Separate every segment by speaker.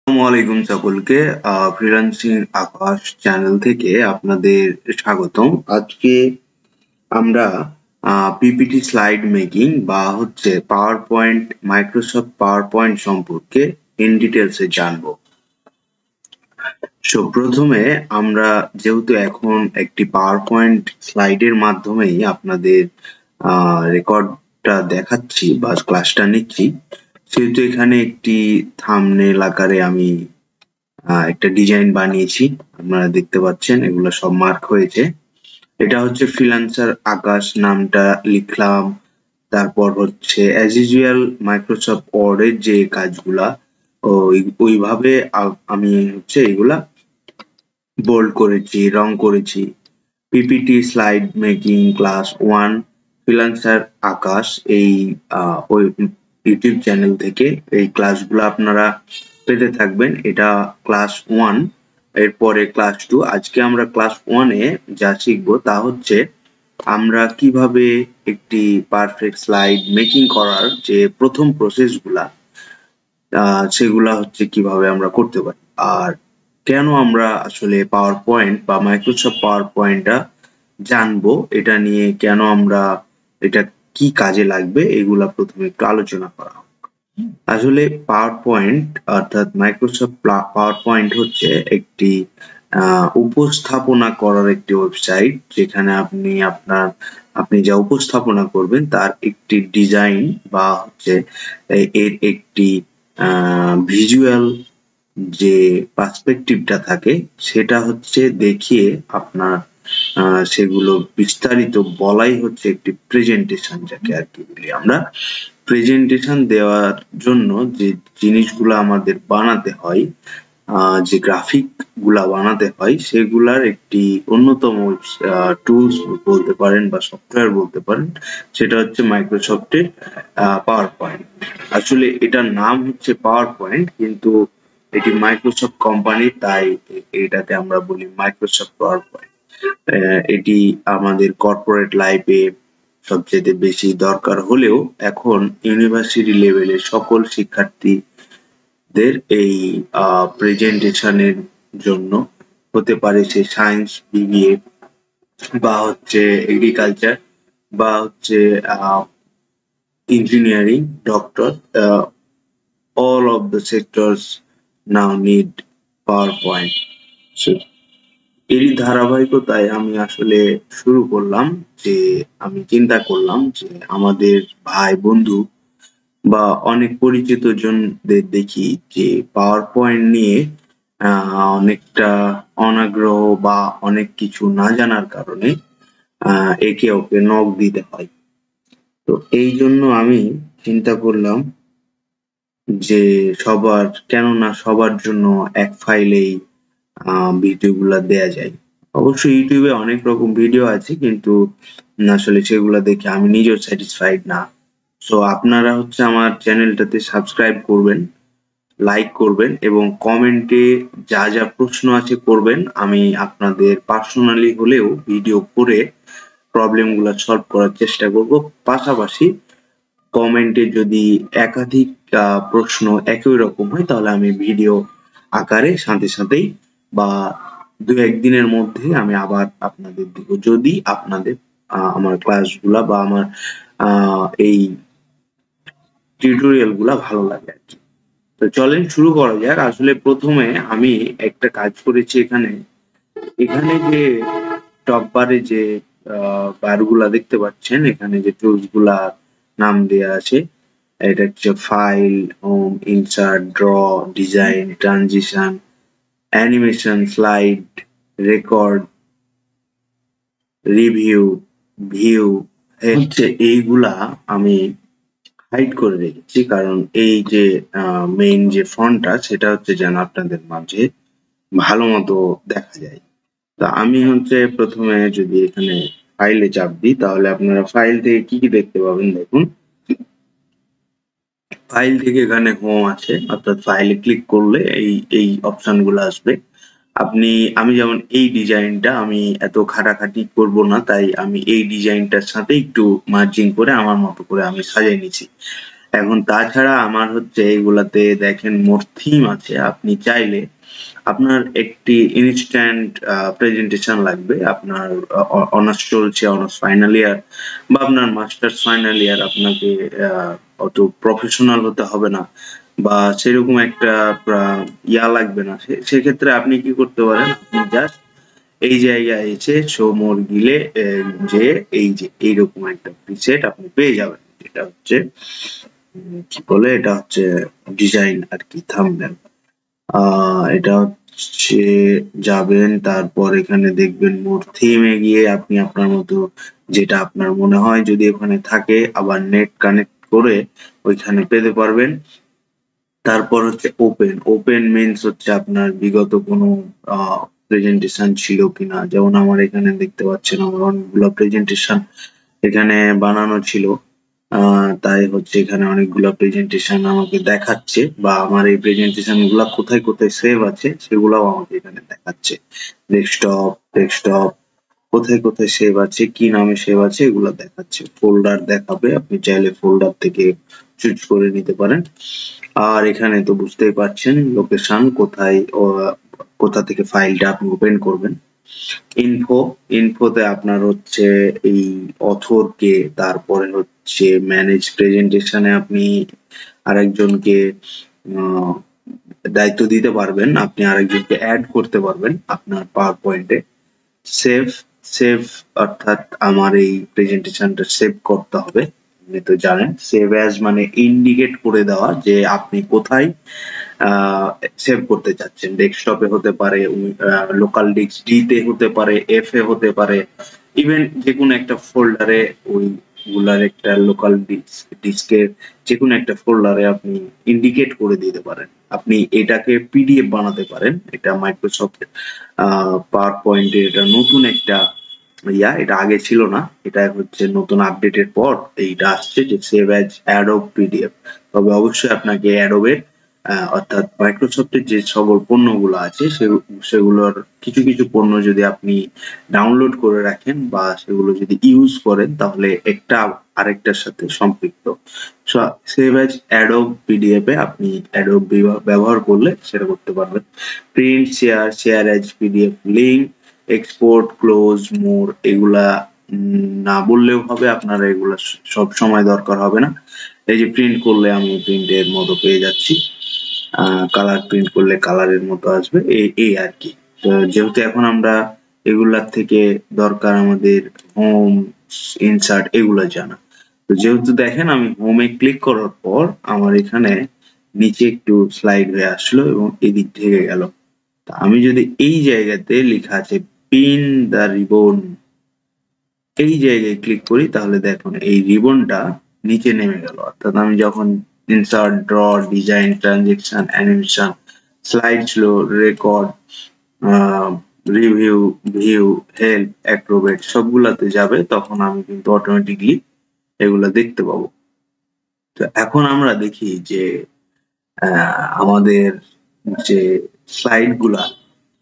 Speaker 1: আসসালামু আলাইকুম সকলকে। ফ্রিল্যান্সিং আকাশ চ্যানেল থেকে আপনাদের স্বাগতম। আজকে আমরা পিপিটি স্লাইড মেকিং বা power point, Microsoft power point সম্পর্কে ইন ডিটেলসে জানবো। প্রথমে আমরা যেহেতু এখন একটি পাওয়ার পয়েন্ট স্লাইডের মাধ্যমেই আপনাদের রেকর্ডটা দেখাচ্ছি বা ক্লাসটা নিচ্ছি, সেহেতু এখানে একটি থাম্বনেল আকারে আমি একটা ডিজাইন বানিয়েছি। আপনারা দেখতে পাচ্ছেন এগুলো সব মার্ক হয়েছে। এটা হচ্ছে ফ্রিল্যান্সার আকাশ নামটা লিখলাম। তারপর হচ্ছে অ্যাজ ইউজুয়াল মাইক্রোসফট ওয়ার্ড এর যে কাজগুলা ওইভাবে আমি এগুলা বোল্ড করেছি, রং করেছি। PPT slide making class 1 freelancer Akash এই ওই ইউটিউব চ্যানেল থেকে এই ক্লাসগুলো আপনারা পেতে থাকবেন। এটা ক্লাস 1, এরপরে ক্লাস 2। আজকে আমরা ক্লাস 1 এ যা শিখবো তা হচ্ছে আমরা কিভাবে একটি পারফেক্ট স্লাইড মেকিং করার যে প্রথম প্রসেসগুলা সেগুলা কিভাবে আমরা করতে পারি, আর কেন আমরা আসলে পাওয়ার পয়েন্ট বা মাইক্রোসফট পাওয়ার পয়েন্টটা জানবো, এটা নিয়ে কেন আমরা এটা কি কাজে লাগবে, এগুলা প্রথমে একটু আলোচনা করা হোক। আসলে পাওয়ার পয়েন্ট অর্থাৎ মাইক্রোসফট পাওয়ার পয়েন্ট হচ্ছে একটি উপস্থাপনা করার একটি ওয়েবসাইট, যেখানে আপনি যা উপস্থাপনা করবেন তার একটি ডিজাইন বা এর একটি ভিজুয়াল যে পার্সপেক্টিভটা থাকে সেটা দেখিয়ে আপনার সেগুলো বিস্তারিত বলাই হচ্ছে একটি প্রেজেন্টেশন, যাকে আর কি বলি আমরা। প্রেজেন্টেশন দেওয়ার জন্য যে জিনিসগুলো আমাদের বানাতে হয়, যে গ্রাফিক গুলা বানাতে হয়, সেগুলার একটি অন্যতম টুলস বলতে পারেন বা সফটওয়্যার বলতে পারেন, সেটা হচ্ছে মাইক্রোসফটের পাওয়ার পয়েন্ট। আসলে এটার নাম হচ্ছে পাওয়ার পয়েন্ট, কিন্তু এটি মাইক্রোসফট কোম্পানি, তাই এটাতে আমরা বলি মাইক্রোসফট পাওয়ার পয়েন্ট। এটি আমাদের কর্পোরেট লাইফে সবচেয়ে বেশি দরকার হলেও এখন ইউনিভার্সিটি লেভেলের সকল শিক্ষার্থীদের এই প্রেজেন্টেশনের জন্য, হতে পারে সে সায়েন্স, বিবিএ বা এগ্রিকালচার বা engineering, doctor, all of the sectors now need PowerPoint. So এরই ধারাবাহিকতায় আমি আসলে শুরু করলাম যে আমি চিন্তা করলাম যে আমাদের ভাই বন্ধু বা অনেক পরিচিত জনদের দেখি যে পাওয়ার পয়েন্ট নিয়ে অনেকটা অনাগ্রহ বা অনেক কিছু না জানার কারণে একে ওকে নক দিতে হয়। তো এই জন্য আমি চিন্তা করলাম যে কেননা সবার জন্য এক ফাইলেই ভিডিওগুলা দেয়া যায়। অবশ্যই ইউটিউবে অনেক রকম ভিডিও আছে, কিন্তু আসলে সেগুলা দেখে আমি নিজেও স্যাটিসফাইড না। সো আপনারা আমার চ্যানেলটাতে সাবস্ক্রাইব করবেন, লাইক করবেন এবং কমেন্টে যা যা প্রশ্ন আছে করবেন। আমি আপনাদের পার্সোনালি হলেও ভিডিও করে প্রবলেম গুলা সলভ করার চেষ্টা করব। পাশাপাশি কমেন্টে যদি একাধিক প্রশ্ন একই রকম হয়, তাহলে আমি ভিডিও আকারে সাথে সাথেই বা 2-1 দিনের মধ্যে আমি আবার আপনাদের দিব, যদি আপনাদের আমার ক্লাসগুলা বা আমার এই টিউটোরিয়াল গুলা ভালো লাগে আর কি। তো চলেন শুরু করা যাক। আসলে প্রথমে আমি একটা কাজ করেছি। এখানে যে টপ বারে যে বারগুলা দেখতে পাচ্ছেন, এখানে যে টুলস গুলা নাম দেয়া আছে, এটা হচ্ছে file, home, insert, draw, design, transition, animation, slide, record, review, view, এইগুলা আমি হাইড করে রেখেছি, কারণ এই যে মেইন যে ফন্টটা সেটা যেন আপনাদের মাঝে ভালো মতো দেখা যায়। তো আমি প্রথমে যদি এখানে ফাইলে চাপ দিই, তাহলে আপনারা ফাইল থেকে কি কি দেখতে পাবেন। দেখুন, ফাইল থেকে এখানে হোম আছে, অর্থাৎ ফাইলে ক্লিক করলে এই অপশন গুলো আসবে। আমি যেমন এই ডিজাইনটা আমি এত খাটাখাটি করব না, তাই আমি এই ডিজাইনটার সাথে একটু মার্জিং করে আমার মতো করে আমি সাজিয়ে নিছি। এখন তাছাড়া আমার হচ্ছে এইগুলাতে দেখেন মোট থিম আছে, আপনি চাইলে আপনার একটি ইনস্ট্যান্ট প্রেজেন্টেশন লাগবে, আপনার অনার্স চলছে, অনার্স ফাইনাল ইয়ার বা আপনার মাস্টার্স ফাইনাল ইয়ার, আপনাকে অত প্রফেশনাল হতে হবে না বা সেরকম একটা ইয়া লাগবে না, সেক্ষেত্রে আপনি কি করতে পারেন, আপনি জাস্ট এই জায়গায় এসে শো মোর গিলে যে এই যে এইরকম একটা প্রিসেট আপনি পেয়ে যাবেন, যেটা হচ্ছে কি বলে, এটা হচ্ছে ডিজাইন আর কি, থাম্বনেল। এটা হচ্ছে যাবেন, তারপর এখানে দেখবেন মোর থিমে গিয়ে আপনি আপনার মতো যেটা আপনার মনে হয় যদি ওখানে থাকে, আবার নেট কানেক্ট করে ওইখানে পেতে পারবেন। তারপর হচ্ছে ওপেন। ওপেন মিন্স হচ্ছে আপনার বিগত কোনো প্রেজেন্টেশন ছিল কিনা, যেমন আমার এখানে দেখতে পাচ্ছেন আমার অনেকগুলো প্রেজেন্টেশন এখানে বানানো ছিল, তাই হচ্ছে এখানে অনেকগুলো প্রেজেন্টেশন আমাকে দেখাচ্ছে, বা আমার এই প্রেজেন্টেশন গুলা কোথায় কোথায় সেভ আছে সেগুলাও আমাকে এখানে দেখাচ্ছে। ডেস্কটপ কোথায় কোথায় সেভ আছে, কি নামে সেভ আছে এগুলো দেখাচ্ছে। ফোল্ডার দেখাবে, আপনি চাইলে ফোল্ডার থেকে চুজ করে নিতে পারেন। আর এখানে তো বুঝতেই পারছেন লোকেশন কোথায়, কোথা থেকে ফাইলটা আপনি ওপেন করবেন। ইনফোতে আপনার হচ্ছে এই অথর কে, তারপরে হচ্ছে ম্যানেজ প্রেজেন্টেশনে আপনি আরেকজনকে দায়িত্ব দিতে পারবেন, আপনি আরেকজনকে অ্যাড করতে পারবেন আপনার পাওয়ার পয়েন্টে। সেভ সেভ অর্থাৎ আমার এই প্রেজেন্টেশনটা সেভ করতে হবে, আপনি তো জানেন সেভ অ্যাজ মানে ইন্ডিকেট করে দেওয়া যে আপনি কোথায় সেভ করতে চাচ্ছেন। ডেস্কটপে হতে পারে, লোকাল ডিস্ক ডি তে হতে পারে, এফ এ হতে পারে, ইভেন যে কোনো একটা ফোল্ডারে, ওই গুলার একটা লোকাল ডিস্কের যে কোনো একটা ফোল্ডারে আপনি ইন্ডিকেট করে দিতে পারেন। আপনি এটাকে পিডিএফ বানাতে পারেন, এটা মাইক্রোসফট পাওয়ার পয়েন্টে এটা নতুন একটা এটা আগে ছিল না, এটা হচ্ছে নতুন আপডেটের পর এইটা আসছে যে সেভ অ্যাজ অ্যাডোব পিডিএফ। তবে অবশ্যই আপনাকে অ্যাডোবের অর্থাৎ মাইক্রোসফটের যে সকল পণ্যগুলো আছে সেগুলোর কিছু কিছু পণ্য যদি আপনি ডাউনলোড করে রাখেন বা সেগুলো যদি ইউজ করেন তাহলে একটা আরেকটার সাথে সম্পৃক্ত। সেভ অ্যাজ অ্যাডোব পিডিএফ এ আপনি অ্যাডোব ব্যবহার করলে সেটা করতে পারবেন। Print, share as PDF, link, export, close, more এগুলা না বললেও হবে, আপনারা এগুলা সব সময় দরকার হবে না। এই যে প্রিন্ট করলে আমি প্রিন্টের মতো পেয়ে যাচ্ছি, কালার প্রিন্ট করলে কালারের মতো আসবে, এই আর কি। তো যেহেতু এখন আমরা এগুলার থেকে দরকার আমাদের হোম, ইনসার্ট এগুলা জানা, তো যেহেতু দেখেন আমি হোমে ক্লিক করার পর আমার এখানে নিচে একটু স্লাইড হয়ে আসলো এবং এদিক থেকে গেল। আমি যদি এই জায়গাতে লেখা আছে পিন দা রিবন, এই জায়গায় ক্লিক করি তাহলে দেখুন এই রিবনটা নিচে নেমে গেল। অর্থাৎ আমি যখন insert, draw, design, transaction, animation, slide show, record, review, view, help, Acrobat সবগুলাতে যাবে, তখন আমি কিন্তু অটোমেটিকলি এগুলা দেখতে পাবো। তো এখন আমরা দেখি যে আমাদের যে স্লাইড গুলা,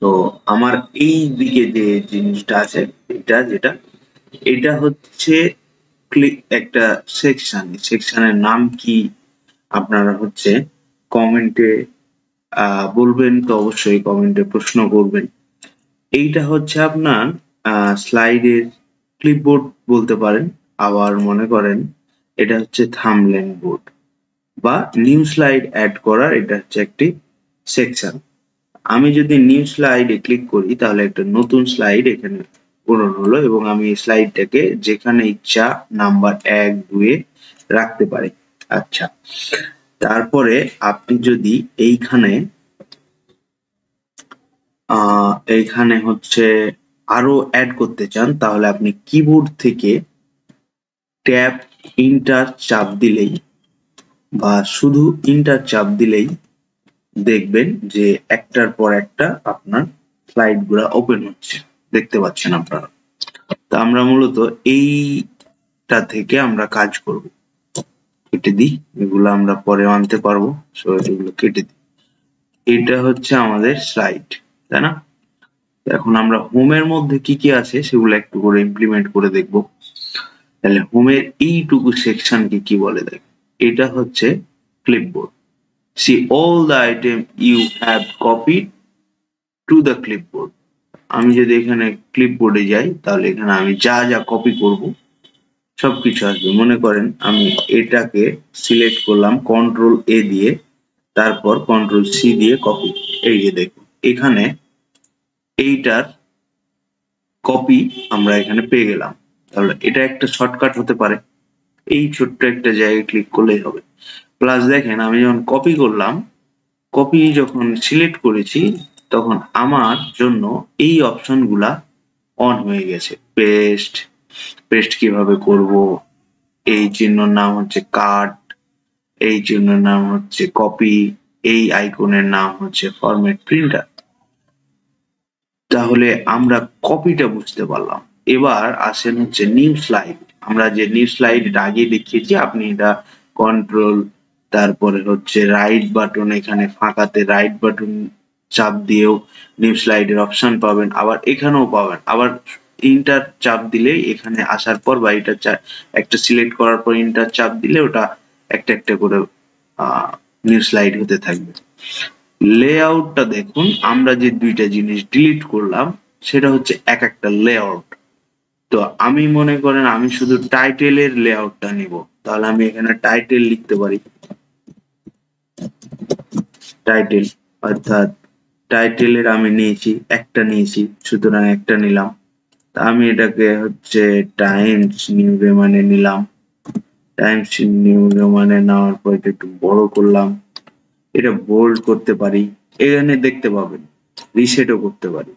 Speaker 1: তো আমার এই দিকে যে জিনিসটা আছে এটা হচ্ছে একটা সেকশনের নাম কি আপনারা হচ্ছে কমেন্টে বলবেন, তো অবশ্যই কমেন্টে প্রশ্ন করবেন। এইটা হচ্ছে আপনার স্লাইডের ক্লিপবোর্ড বলতে পারেন, আবার মনে করেন এটা হচ্ছে থাম্বনেল বোর্ড বা নিউ স্লাইড অ্যাড করার এটা হচ্ছে একটি সেকশন। আমি যদি নিউ স্লাইডে ক্লিক করি তাহলে একটা নতুন স্লাইড এখানে পূরণ হলো এবং আমি এই স্লাইডটাকে যেখানে ইচ্ছা নাম্বার 1, 2 এ রাখতে পারি। আচ্ছা, তারপরে আপনি যদি এইখানে হচ্ছে আরো অ্যাড করতে চান তাহলে আপনি কিবোর্ড থেকে ট্যাব ইন্টার চাপ দিলেই বা শুধু ইন্টার চাপ দিলেই দেখবেন যে একটার পর একটা আপনার স্লাইড গুলা ওপেন হচ্ছে, দেখতে পাচ্ছেন আপনারা। তো আমরা মূলত এইটা থেকে আমরা কাজ করব। কেটে দিই, এগুলো আমরা পরে আনতে পারবো, সো এগুলো কেটে দিই। এটা হচ্ছে আমাদের স্লাইড, তাই না? এখন আমরা হোমের মধ্যে কি কি আছে সেগুলো একটু করে ইমপ্লিমেন্ট করে দেখব। তাহলে হোমের এইটুকু সেকশনকে কি বলে দেখ, এটা হচ্ছে clipboard. See all the item you have copied to the clipboard. আমি যদি এখানে ক্লিপবোর্ডে যাই তাহলে এখানে আমি যা যা কপি করব সবকিছু আসবে। মনে করেন আমি এটাকে সিলেক্ট করলাম কন্ট্রোল এ দিয়ে, তারপর কন্ট্রোল সি দিয়ে কপি। এই যে দেখুন এখানে এইটার কপি আমরা এখানে পেয়ে গেলাম। তাহলে এটা একটা শর্টকাট হতে পারে, এই ছোট্ট একটা জায়গায় ক্লিক করলেই হবে। প্লাস দেখেন আমি যখন কপি করলাম, কপি যখন সিলেক্ট করেছি তখন আমার জন্য এই অপশন গুলা অন হয়ে গেছে। পেস্ট, পেস্ট কিভাবে করব, এই চিহ্নর নাম হচ্ছে কাট, এই চিহ্নের নাম হচ্ছে কপি, এই আইকনের নাম হচ্ছে ফরম্যাট প্রিন্টার। তাহলে আমরা কপিটা বুঝতে পারলাম। এবার আসেন হচ্ছে নিউ স্লাইড। আমরা যে নিউ স্লাইড আগে দেখিয়েছি, আপনি এটা কন্ট্রোল তারপরে হচ্ছে রাইট বাটন, এখানে ফাঁকাতে রাইট বাটন চাপ দিয়েও নিউ স্লাইডের অপশন পাবেন, আবার এখানেও পাবেন। আবার ইন্টার চাপ দিলে এখানে আসার পর বা এটা একটা সিলেক্ট করার পর ইন্টার চাপ দিলে ওটা একটা একটা করে নিউ স্লাইড হতে থাকবে। লেআউটটা দেখুন, আমরা যে দুইটা জিনিস ডিলিট করলাম সেটা হচ্ছে এক একটা লেআউট। তো আমি মনে করেন আমি শুধু টাইটেলের লেআউটটা নিব, তাহলে আমি এখানে টাইটেল লিখতে পারি, টাইটেল, অর্থাৎ টাইটেলের আমি নিয়েছি একটা, নিয়েছি সুতরাং একটা নিলাম। আমি এটাকে হচ্ছে টাইমস নিউ রোমানে নিলাম, টাইমস নিউ রোমানে নেওয়ার পর এটা একটু বড় করলাম, এটা বোল্ড করতে পারি। এখানে দেখতে পাবেন রিসেটও করতে পারি,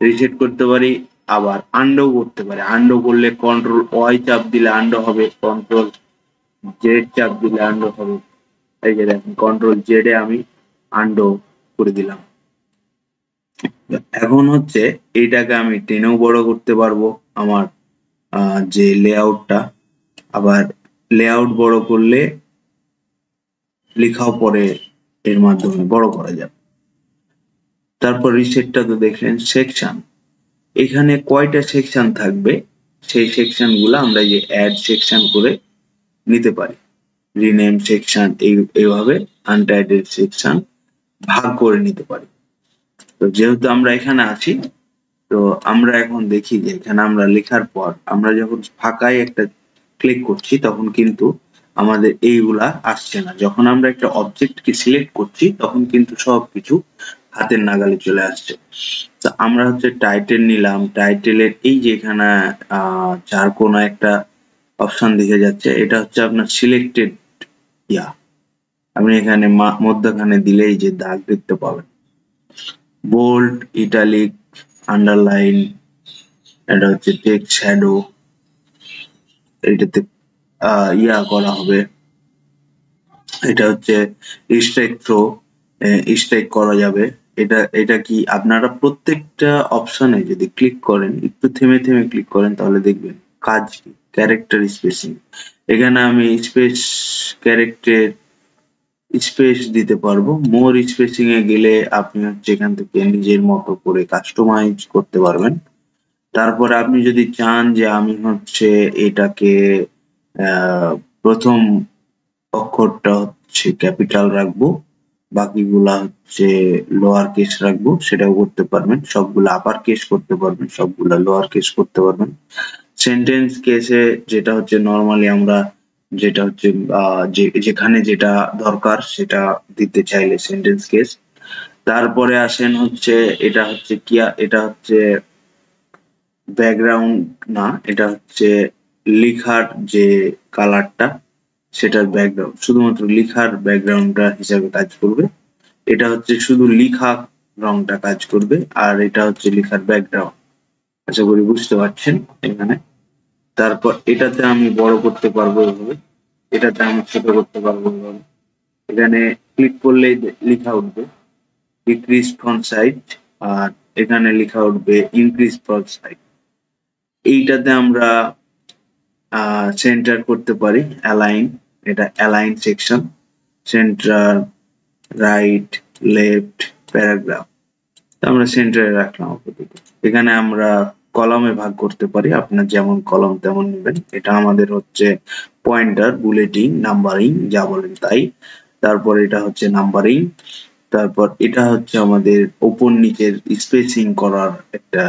Speaker 1: রিসেট করতে পারি, আবার আন্ডো করতে পারি। আন্ডো করলে কন্ট্রোল ওয়াই চাপ দিলে আন্ডো হবে, কন্ট্রোল জেড চাপ দিলে আন্ডো হবে। এই যে দেখেন কন্ট্রোল জেড এ আমি আন্ডো করে দিলাম। এখন হচ্ছে এইটাকে আমি টেনেও বড় করতে পারবো আমার যে লেআউটটা। আবার লেআউট বড় করলে লেখাও পরে এর মাধ্যমে বড় করা যাবে। তারপর রিসেটটা তো দেখলেন। সেকশন, এখানে কয়টা সেকশন থাকবে সেই সেকশন গুলা আমরা যে অ্যাড সেকশন করে নিতে পারি। রিনেম সেকশন, এইভাবে আনটাইটেল সেকশন ভাগ করে নিতে পারি। তো যেহেতু আমরা এখানে আছি, তো আমরা এখন দেখি যে এখানে আমরা লেখার পর আমরা যখন ফাঁকায় একটা ক্লিক করছি তখন কিন্তু আমাদের এইগুলা আসছে না। যখন আমরা একটা অবজেক্টকে সিলেক্ট করছি তখন কিন্তু সবকিছু হাতের নাগালে চলে আসছে। তো আমরা হচ্ছে টাইটেল নিলাম, টাইটেলের এই যে এখানে চার কোণা একটা অপশন দেখে যাচ্ছে, এটা হচ্ছে আপনার সিলেক্টেড ইয়া। আপনি এখানে মধ্যখানে দিলেই যে দাগ দেখতে পাবেন, বোল্ড, ইটালিক, আন্ডারলাইন, এটা হচ্ছে টেক্সট শ্যাডো, এটাতে ইয়া করা হবে। এটা হচ্ছে স্ট্রাইক থ্রো, স্ট্রাইক করা যাবে। এটা কি আপনারা প্রত্যেকটা অপশনে যদি ক্লিক করেন, একটু থেমে থেমে ক্লিক করেন তাহলে দেখবেন কাজ কি। ক্যারেক্টার স্পেসিং, এখানে আমি স্পেস ক্যারেক্টার স্পেস দিতে পারবো। মোর স্পেসিং এ গেলে আপনি হচ্ছে এখান থেকে নিজের মতো করে কাস্টমাইজ করতে পারবেন। তারপরে আপনি যদি চান যে আমি হচ্ছে এটাকে প্রথম অক্ষরটা হচ্ছে ক্যাপিটাল রাখবো, বাকিগুলা হচ্ছে লোয়ার কেস রাখবো, সেটাও করতে পারবেন। সবগুলা আপার কেস করতে পারবেন, সবগুলা লোয়ার কেস করতে পারবেন। সেন্টেন্স কেসে যেটা হচ্ছে নরমালি আমরা যেটা হচ্ছে যেখানে যেটা দরকার সেটা দিতে চাইলে সেন্টেন্স কেস। তারপরে আসেন হচ্ছে এটা হচ্ছে কি, এটা হচ্ছে ব্যাকগ্রাউন্ড না, এটা হচ্ছে লেখার যে কালারটা সেটার ব্যাকগ্রাউন্ড, শুধুমাত্র লেখার ব্যাকগ্রাউন্ডটা হিসাবে কাজ করবে। এটা হচ্ছে শুধু লেখা রংটা কাজ করবে, আর এটা হচ্ছে লেখার ব্যাকগ্রাউন্ড। আশা করি বুঝতে পারছেন এখানে। তারপর এটাতে আমি বড় করতে পারবো এভাবে, এটাতে আমি ছোট করতে পারবো এভাবে। এখানে ক্লিক করলেই লেখা উঠবে ডিক্রিজ ফন্ট সাইজ, আর এখানে লেখা উঠবে ইনক্রিজ ফন্ট সাইজ। এইটাতে আমরা সেন্টার করতে পারি, অ্যালাইন, এটা align section, centre, right, left, paragraph. আমরা সেন্টারে রাখলাম আপাতত। এখানে আমরা কলামে ভাগ করতে পারি, আপনার যেমন কলম তেমন নেবেন। এটা আমাদের হচ্ছে পয়েন্টার, বুলেটিং, নাম্বারিং যা বলেন তাই। তারপর এটা হচ্ছে নাম্বারিং, তারপর এটা হচ্ছে আমাদের উপর নিচের স্পেসিং করার একটা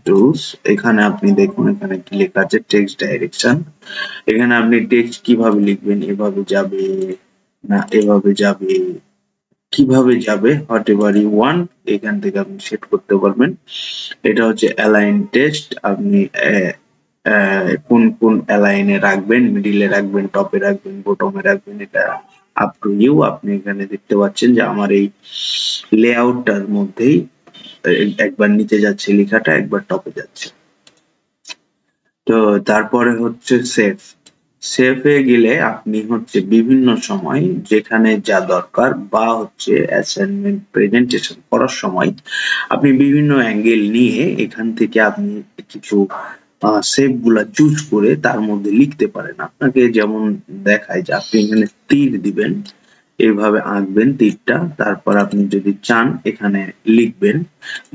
Speaker 1: টুলস। এখানে আপনি দেখুন এখানে কি লেখা আছে, টেক্সট ডাইরেকশন। এখানে আপনি টেক্সট কিভাবে লিখবেন, এভাবে যাবে না এভাবে যাবে, কিভাবে যাবে, হোয়াট এভার ইউ ওয়ান্ট, এখান থেকে আপনি সেট করতে পারবেন। এটা হচ্ছে অ্যালাইন টেক্সট, আপনি কোন কোন অ্যালাইনে রাখবেন, মিডিলে রাখবেন, টপে রাখবেন, বটমে রাখবেন, এটা আপ টু ইউ। আপনি এখানে দেখতে পাচ্ছেন যে আমার এই লেআউটটার মধ্যেই একবার নিচে যাচ্ছে লেখাটা, একবার টপে যাচ্ছে। তো তারপরে হচ্ছে সেভ। সেভে গেলে আপনি হচ্ছে বিভিন্ন সময় যেখানে যা দরকার বা হচ্ছে অ্যাসাইনমেন্ট প্রেজেন্টেশন করার সময় আপনি বিভিন্ন অ্যাঙ্গেল নিয়ে এখান থেকে আপনি কিছু সেভ গুলা চুজ করে তার মধ্যে লিখতে পারেন। আপনাকে যেমন দেখায় যে আপনি এখানে তীর দিবেন, এইভাবে আঁকবেন তীরটা, তারপর আপনি যদি চান এখানে লিখবেন,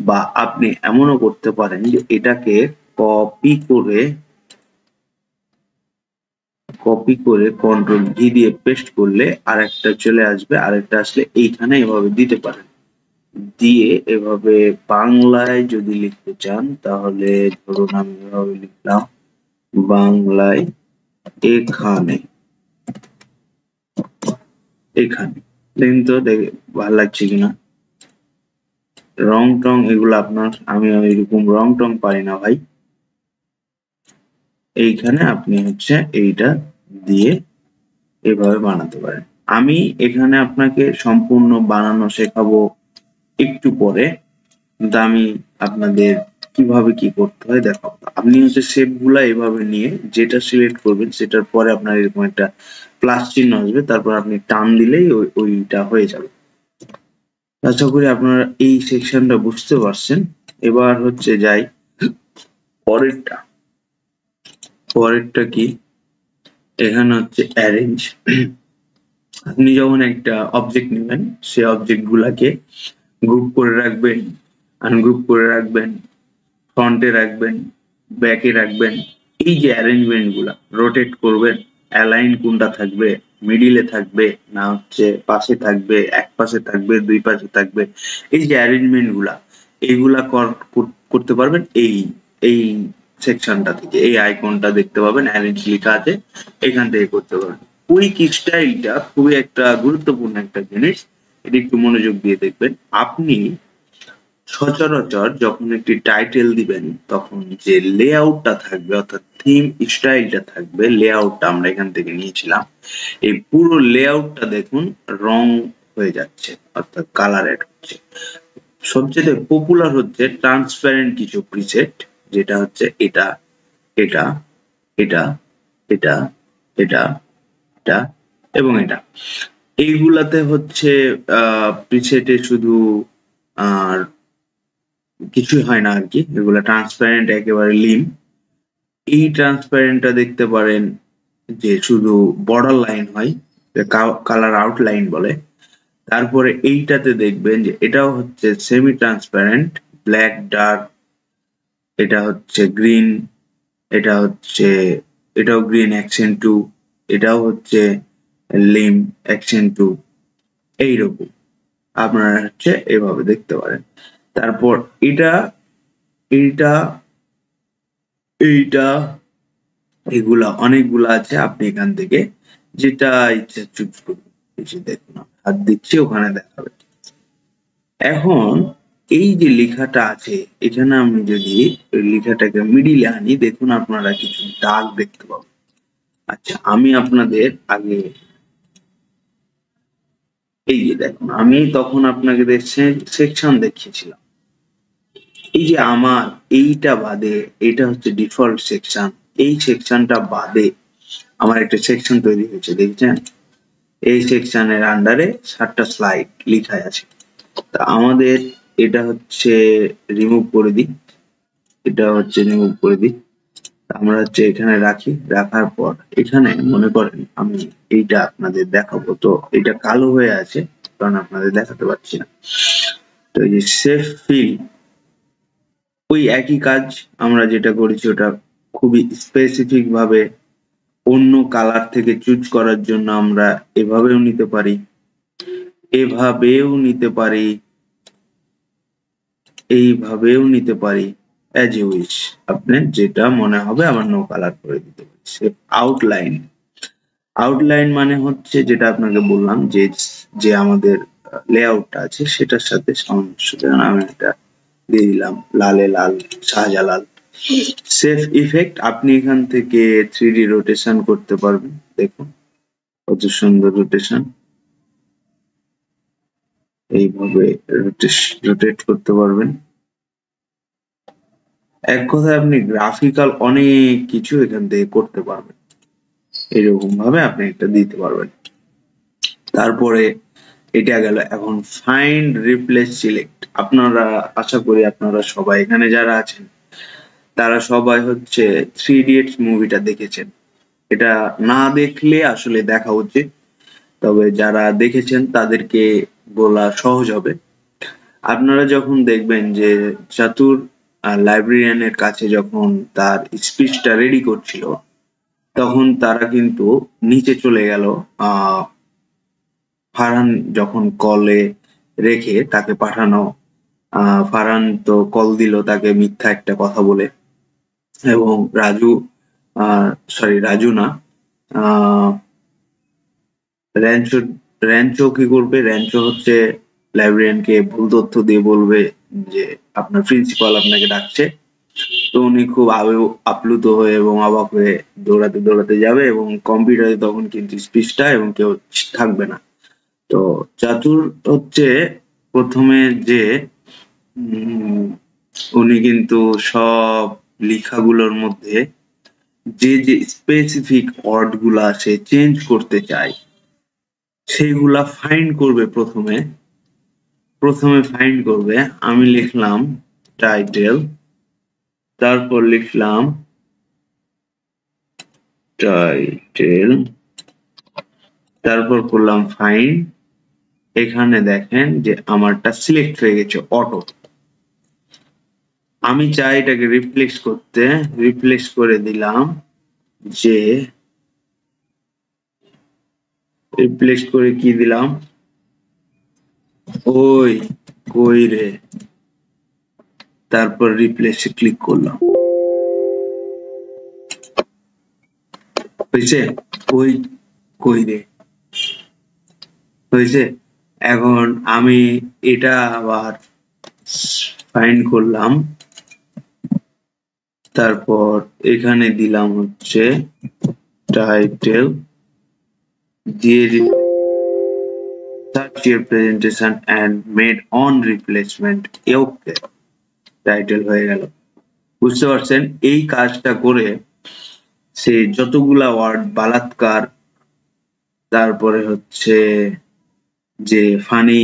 Speaker 1: বা আপনি এমনও করতে পারেন যে এটাকে কপি করে কন্ট্রোল ভি দিয়ে পেস্ট করলে আরেকটা চলে আসবে, আরেকটা আসলে এইখানে এভাবে দিতে পারেন। দিয়ে এভাবে বাংলায় যদি লিখতে চান তাহলে ধরুন আমি এভাবে লিখলাম বাংলায় এখানে, এখানে দেখুন তো ভালো লাগছে কিনা। রং টং এগুলো আপনার, আমি এরকম রং টং পারি না ভাই। এইখানে আপনি হচ্ছে এইটা দিয়ে এভাবে বানাতে পারেন। আমি এখানে আপনাকে সম্পূর্ণ বানানো শেখাবো একটু পরে, কিন্তু আমি আপনাদের কিভাবে কি করতে হয় দেখাবো। আপনি হচ্ছে শেপ গুলা এভাবে নিয়ে যেটা সিলেক্ট করবেন সেটার পরে আপনার এরকম একটা প্লাস চিহ্ন আসবে, তারপর আপনি টান দিলেই ওইটা হয়ে যাবে। আশা করি আপনারা এই সেকশনটা বুঝতে পারছেন। এবার হচ্ছে যাই পরেরটা। পরেরটা কি, এখানে হচ্ছে অ্যারেঞ্জ। আপনি যখন একটা অবজেক্ট নেবেন সেই অবজেক্ট গুলাকে গ্রুপ করে রাখবেন, আনগ্রুপ করে রাখবেন, ফ্রন্টে রাখবেন, ব্যাকে রাখবেন। এই যে অ্যারেঞ্জমেন্ট গুলা রোটেট করবেন, অ্যালাইন কোনটা থাকবে, মিডিলে থাকবে না হচ্ছে পাশে থাকবে, এক পাশে থাকবে, দুই পাশে থাকবে, এই যে অ্যারেঞ্জমেন্ট গুলা এইগুলা করতে পারবেন এই এই সেকশনটা থেকে। এই আইকনটা দেখতে পাবেন অ্যারেঞ্জ লেখা আছে, এখান থেকে করতে পারবেন। কুইক স্টাইলটা খুবই একটা গুরুত্বপূর্ণ একটা জিনিস, এটা একটু মনোযোগ দিয়ে দেখবেন। আপনি সচরাচর যখন একটি টাইটেল দিবেন তখন যে লেআউটটা থাকবে অর্থাৎ থিম স্টাইলটা থাকবে, লেআউটটা আমরা এখান থেকে নিয়েছিলাম, এই পুরো লেআউটটা দেখুন রং হয়ে যাচ্ছে অর্থাৎ কালার এড হচ্ছে। সবচেয়ে পপুলার হচ্ছে ট্রান্সপারেন্ট কিছু প্রিসেট, যেটা হচ্ছে এটা, এটা, এটা, এটা, এটা, এটা এবং এটা। এইগুলাতে হচ্ছে প্রিসেটে শুধু আর কিছুই হয় না আর কি, এগুলা ট্রান্সপারেন্ট একেবারে লিম। এই ট্রান্সপারেন্টটা দেখতে পারেন যে শুধু বর্ডার লাইন হয়, কালার আউটলাইন বলে। তারপরে এইটাতে দেখবেন যে এটাও হচ্ছে সেমি ট্রান্সপারেন্ট, ব্ল্যাক ডার্ক, এটা হচ্ছে গ্রিন, এটা হচ্ছে এটাও গ্রিন অ্যাকসেন্ট 2, এটাও হচ্ছে লিম অ্যাকসেন্ট 2, এইরকম আপনারা হচ্ছে এভাবে দেখতে পারেন। তারপর এটা, এইটা, এইটা, এগুলা অনেকগুলা আছে, আপনি এখান থেকে যেটা ইচ্ছা চুজ করুন। দেখুন হাত দিচ্ছি ওখানে দেখাবে। এখন এই যে লেখাটা আছে এখানে আমি যদি লেখাটাকে মিডিলে আনি, দেখুন আপনারা কিছু দাগ দেখতে পাবেন। আচ্ছা আমি আপনাদের আগে এই যে দেখুন, আমি তখন আপনাকে সেকশন দেখিয়েছিলাম। এই যে আমার এইটা বাদে, এটা হচ্ছে ডিফল্ট সেকশন, এই সেকশনটা বাদে আমার একটা সেকশন তৈরি হয়েছে দেখছেন। এই সেকশনের আন্ডারে 7টা স্লাইড লেখা আছে। তা আমাদের এটা হচ্ছে রিমুভ করে দিই, এটা হচ্ছে রিমুভ করে দিই। আমরা হচ্ছে এখানে রাখি, রাখার পর এখানে মনে করেন আমি এইটা আপনাদের দেখাবো, তো এটা কালো হয়ে আছে কারণ আপনাদের দেখাতে পারছি না। তো এই যে সেভ ফিল, ওই একই কাজ আমরা যেটা করেছি ওটা খুবই স্পেসিফিক ভাবে অন্য কালার থেকে চুজ করার জন্য আমরা এভাবেও নিতে পারি, এভাবেও নিতে পারি, এইভাবেও নিতে পারি, অ্যাজ ইউ উইশ। আপনার যেটা মনে হবে আবার নো কালার করে দিতে পারি। আউটলাইন, আউটলাইন মানে হচ্ছে যেটা আপনাকে বললাম যে যে আমাদের লেআউটটা আছে সেটার সাথে সামঞ্জস্য। যেমন আমি এটা দিয়ে দিলাম লালে লাল, শাহজালাল। সেফ ইফেক্ট, আপনি এখান থেকে 3D রোটেশন করতে পারবেন। দেখুন কত সুন্দর রোটেশন, এইভাবে রোটেট করতে পারবেন। এক কথায় আপনি গ্রাফিক্যাল অনেক কিছু এখান থেকে করতে পারবেন, এরকম ভাবে আপনি একটা দিতে পারবেন। তারপরে এটা গেল। এখন ফাইন্ড, রিপ্লেস, সিলেক্ট। আপনারা আশা করি আপনারা সবাই এখানে যারা আছেন তারা সবাই হচ্ছে 3 ইডিয়টস মুভিটা দেখেছেন। এটা না দেখলে আসলে দেখা উচিত, তবে যারা দেখেছেন তাদেরকে বলা সহজ হবে। আপনারা যখন দেখবেন যে চাতুর লাইব্রেরিয়ানের কাছে যখন তার স্পিচটা রেডি করছিল তখন তারা কিন্তু নিচে চলে গেল। ফারহান যখন কলে রেখে তাকে পাঠানো, ফারহান তো কল দিল তাকে মিথ্যা একটা কথা বলে, এবং রাজু, রাজু না, র্যাঞ্চো, র্যাঞ্চো কি করবে? র্যাঞ্চো হচ্ছে লাইব্রেরিয়ানকে ভুল তথ্য দিয়ে বলবে যে আপনার প্রিন্সিপাল আপনাকে ডাকছে। তো উনি খুব আপ্লুত হয়ে এবং অবাক হয়ে দৌড়াতে দৌড়াতে যাবে এবং কম্পিউটারে তখন কিন্তু স্পিচটা এবং কেউ থাকবে না। তো চাতুর হচ্ছে প্রথমে যে উনি কিন্তু সব লেখাগুলোর মধ্যে যে যে স্পেসিফিক ওয়ার্ড গুলা সে চেঞ্জ করতে চায় সেইগুলা ফাইন্ড করবে। প্রথমে ফাইন্ড করবে। আমি লিখলাম টাইটেল, তারপর লিখলাম টাইটেল, তারপর করলাম ফাইন্ড। এখানে দেখেন যে আমারটা সিলেক্ট হয়ে গেছে অটো। আমি চাই এটাকে রিপ্লেস করতে, রিপ্লেস করে দিলাম যে, রিপ্লেস করে কি দিলাম, ওই কই রে, তারপর রিপ্লেসে ক্লিক করলাম। হয়েছে? ওই কই রে হয়েছে। এখন আমি এটা আবার ফাইন্ড করলাম, তারপর এখানে দিলাম হচ্ছে টাইটেল, দিয়ে search your presentation and made on replacement। Okay, title হয়ে গেল। বুঝতে পারছেন? এই কাজটা করে সে যতগুলা ওয়ার্ড বালাৎকার, তারপরে হচ্ছে যে ফানি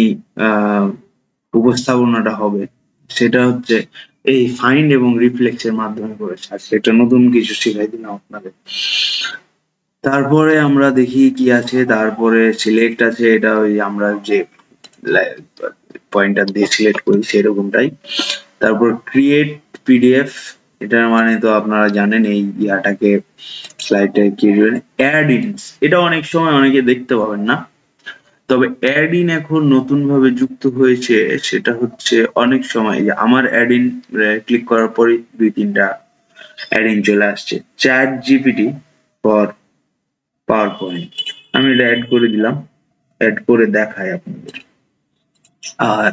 Speaker 1: উপস্থাপনাটা হবে সেটা হচ্ছে এই ফাইন্ড এবং রিফ্লেক্সের মাধ্যমে করেছে। আর সেটা নতুন কিছু শিখাই দিলাম আপনাদের। তারপরে আমরা দেখি কি আছে, তারপরে সিলেক্ট আছে, এটা ওই আমরা যে পয়েন্টার দিয়ে সিলেক্ট করি সেরকমটাই। তারপর ক্রিয়েট পিডিএফ, এটার মানে তো আপনারা জানেন এই ইয়াটাকে স্লাইডে কি অ্যাড ইনস। এটা অনেক সময় অনেকে দেখতে পাবেন না, তবে অ্যাড ইন এখন নতুন ভাবে যুক্ত হয়েছে। সেটা হচ্ছে অনেক সময় যে আমার অ্যাড ইন ক্লিক করার পরে 2-3টা অ্যাড ইন চলে আসছে। Chat GPT for power point, আমি এটা অ্যাড করে দিলাম, অ্যাড করে দেখাই আপনাদের। আর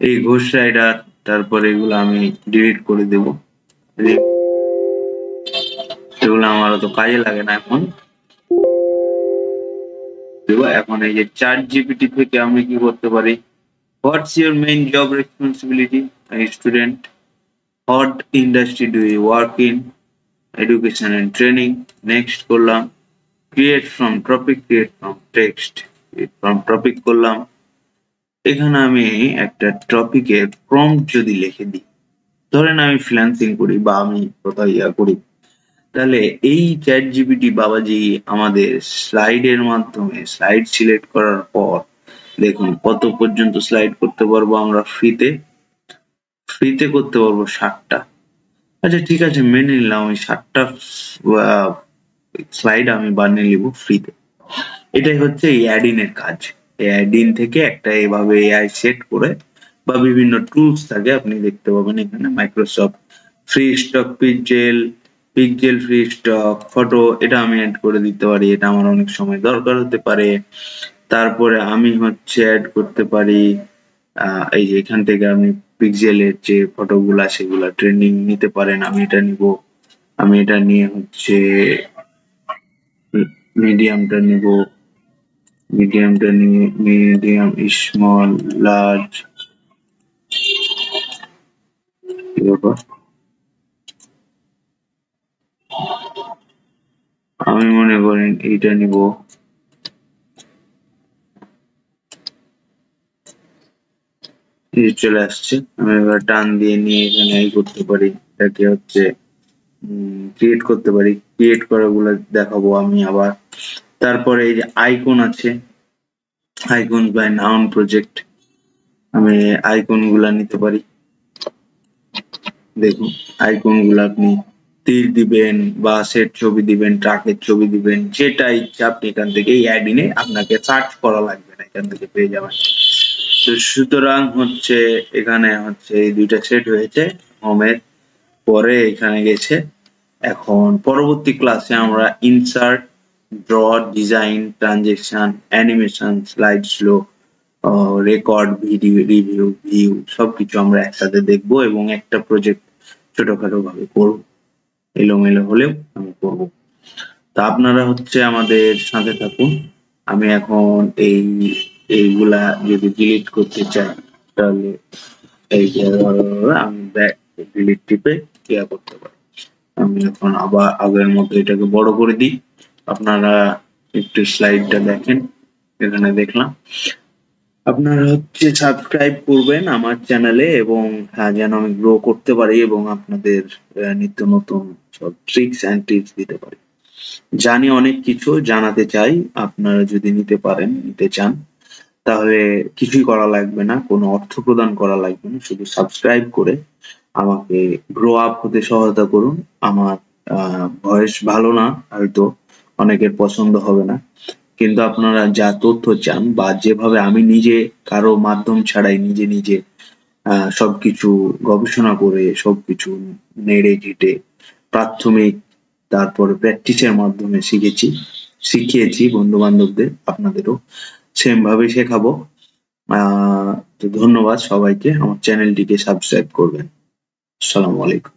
Speaker 1: এই ঘোষ রাইডার, তারপরে এগুলো আমি ডিলিট করে দেব, এগুলো আমার তো কাজে লাগে না এখন। এখন এই যে চ্যাট জিপিটি থেকে আমি কি করতে পারি, what's your main job responsibility student, what industry do you work in, education and training। Next করলাম, create from topic, create from text, create from topic করলাম। এখানে আমি একটা টপিকের প্রম্পট যদি লিখে দিই, ধরেন আমি ফ্রিল্যান্সিং করি বা আমি কোথাও ইয়া করি, তাহলে এই চ্যাট জিপিটি বাবাজি আমাদের স্লাইডের মাধ্যমে স্লাইড সিলেক্ট করার পর দেখুন কত পর্যন্ত স্লাইড করতে পারবো আমরা ফ্রিতে। ফ্রিতে করতে পারবো 60টা। আচ্ছা ঠিক আছে, মেনে নিলাম ওই 60টা স্লাইড আমি বানিয়ে নিব ফ্রিতে। এটাই হচ্ছে এই অ্যাডিন এর কাজ। এই অ্যাডিন থেকে একটা এভাবে এআই সেট করে বা বিভিন্ন টুলস থাকে, আপনি দেখতে পাবেন এখানে Microsoft free stock pixel free stock photo, এটা আমি অ্যাড করে দিতে পারি, এটা আমার অনেক সময় দরকার হতে পারে। তারপরে আমি হচ্ছে অ্যাড করতে পারি এই যে এখান থেকে আমি পিক্সেলের যে ফটোগুলা সেগুলা ট্রেন্ডিং নিতে পারেন, আমি এটা নিব। আমি এটা নিয়ে হচ্ছে মিডিয়ামটা নিব, মিডিয়ামটা নিয়ে মিডিয়াম স্মল লার্জ কি ব্যাপার, আমি মনে করেন এইটা নিব। চলে আসছে, আমি এবার টান দিয়ে নিয়ে এখানে এই করতে পারি, এটাকে হচ্ছে ক্রিয়েট করতে পারি, ক্রিয়েট করাগুলো দেখাবো আমি আবার। তারপরে এই যে আইকন আছে, আইকন বাই নাউন প্রজেক্ট, আমি আইকন গুলা নিতে পারি। দেখুন আইকন গুলা আপনি তীর দিবেন, বাসের ছবি দিবেন, ট্রাকের ছবি দিবেন, যেটা ইচ্ছা আপনি এখান থেকে এই অ্যাডিনে আপনাকে সার্চ করা লাগবে না, এখান থেকে পেয়ে যাবেন। তো সুতরাং হচ্ছে এখানে হচ্ছে এই দুইটা সেট হয়েছে, হোমের পরে এখানে গেছে। এখন পরবর্তী ক্লাসে আমরা insert, draw, design, transaction, animation, slide show, record, video review, view সবকিছু আমরা একসাথে দেখবো এবং একটা প্রজেক্ট ছোটখাটো ভাবে করব, এলোমেলো হলেও আমি করব। তা আপনারা হচ্ছে আমাদের সাথে থাকুন। আমি এখন এইগুলা যদি ডিলিট করতে চাই তাহলে এই যে আমি ব্যাক ডিলিট টিপে ক্লিয়ার করতে পারি। আমি এখন আবার আগের মতো এটাকে বড় করে দিই, আপনারা একটু স্লাইডটা দেখেন। এখানে দেখলাম আপনারা হচ্ছে সাবস্ক্রাইব করবেন আমার চ্যানেলে এবং যেন আমি গ্রো করতে পারি এবং আপনাদের নিত্য নতুন সব ট্রিক্স এন্ড টিপস দিতে পারি। জানি অনেক কিছু, জানাতে চাই, আপনারা যদি নিতে চান তাহলে কিছুই করা লাগবে না, কোনো অর্থ প্রদান করা লাগবে না, শুধু সাবস্ক্রাইব করে আমাকে গ্রো আপ হতে সহায়তা করুন। আমার ভয়েস ভালো না, হয়তো অনেকের পছন্দ হবে না, কিন্তু আপনারা যা তথ্য চান বা যেভাবে আমি নিজে কারো মাধ্যম ছাড়াই নিজে নিজে সবকিছু গবেষণা করে সবকিছু নেড়ে ঘেটে প্রাথমিক তারপরে প্র্যাকটিসের মাধ্যমে শিখিয়েছি বন্ধু বান্ধবদের, আপনাদেরও সেম ভাবে শেখাবো। তো ধন্যবাদ সবাইকে, আমার চ্যানেলটিকে সাবস্ক্রাইব করবেন। আসসালামু আলাইকুম।